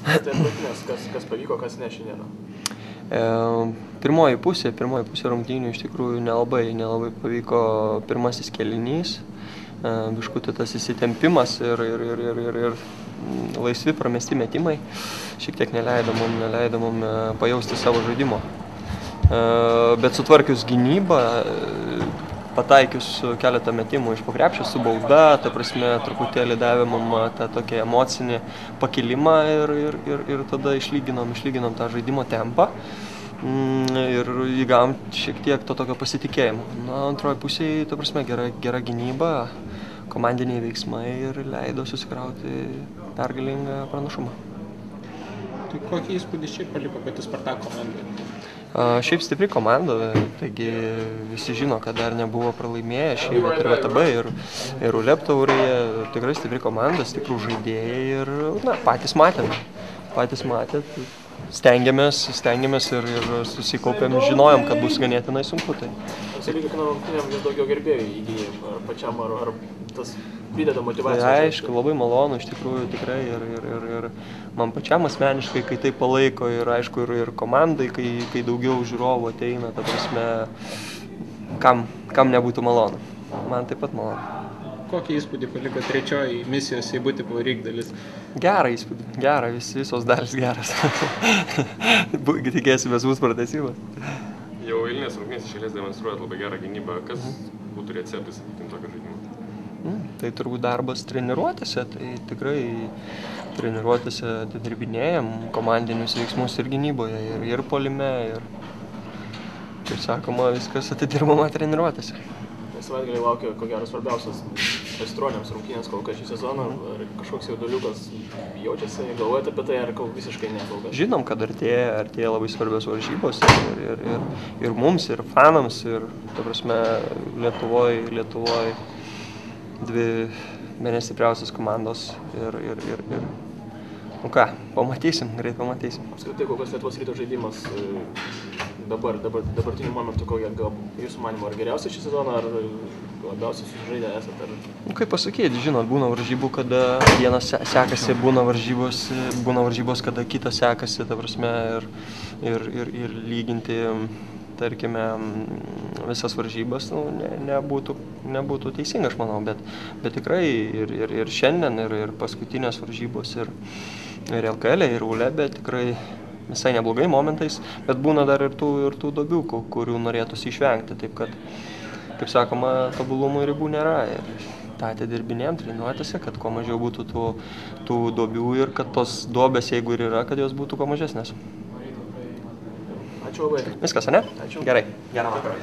Tai rungtynės, kas pavyko, kas ne šiandieną? Pirmoji pusė rungtynių iš tikrųjų nelabai pavyko pirmasis kėlinys. Biškutį tas įsitempimas ir laisvi pramesti metimai šiek tiek neleido mum pajausti savo žaidimo. Bet sutvarkius gynybą, pataikius keletą metimų iš po krepšio su bauda, ta prasme truputėlį davė mum tą tokį emocinį pakilimą ir tada išlyginom tą žaidimo tempą ir įgavom šiek tiek to tokio pasitikėjimo. Na, antroji pusėje, ta prasme, gera gynyba, komandiniai veiksmai ir leido susikrauti pergalingą pranašumą. Tai kokį įspūdį šiaip paliko pati Spartak komanda? Šiaip stipri komanda, taigi visi žino, kad dar nebuvo pralaimėję šiemet ir VTB ir ULEB taurėje. Tikrai stipri komanda, stiprų žaidėjai ir patys matėt. Stengiamės ir susikaupėm, žinojom, kad bus ganėtinai sunku. Sakyk, kiekvienam rungtynėm vis daugiau gerbėjų įgyja, ar pačiam, ar tas prideda motyvacijos? Tai aišku, labai malonu iš tikrųjų tikrai ir man pačiam asmeniškai, kai tai palaiko ir aišku ir komandai, kai daugiau žiūrovų ateina, ta prasme, kam nebūtų malonu. Man taip pat malonu. Kokį įspūdį paliko trečioji misijos įbūti pavaryk dalis? Gerą įspūdį, visos dalis geras. Tikėsimės bus pratęsimas. Jau eilinės rungtynės iš eilės demonstruojat labai gerą gynybą. Kas būtų receptas, sakykim, tokio žaidimo? Tai turbūt darbas treniruotėse, tai tikrai treniruotėse atidirbinėjam komandinius veiksmus ir gynyboje, ir puolime, ir, kaip sakoma, viskas atidirbama treniruotėse. Savaitgaliai laukia, ko gero, svarbiausias aistruoniams rungtynės kol kas šį sezoną, ar kažkoks jauduliukas jaučiasi, galvojate apie tai, ar visiškai ne kol kas? Žinom, kad artėja labai svarbios varžybos ir mums, ir fanams, ir, ta prasme, Lietuvoj dvi bene stipriausios komandos ir nu ką, greit pamatysim. Apskritai, kokios Lietuvos Ryto žaidimas dabartiniu momentu, kokia jūsų manimo, ar geriausia šį sezoną, ar labiausiai sužaidę esate? Kaip pasakyti, žinot, būna varžybų, kada vienas sekasi, būna varžybos, kada kitas sekasi, ta prasme, ir lyginti, tarkime, visas varžybas nebūtų teisinga, aš manau, bet tikrai ir šiandien, ir paskutinės varžybos, ir LKL, ir ULEB, tikrai visai neblogai momentais, bet būna dar ir tų duobių, kurių norėtųsi išvengti, taip kad, kaip sakoma, tobulumų ribų nėra ir tą atidirbinėjom treniruotėse, kad kuo mažiau būtų tų duobių ir kad tos duobės, jeigu ir yra, kad jos būtų kuo mažesnės. Ačiū labai. Viskas, ane? Ačiū. Gerai. Gerą vakarą.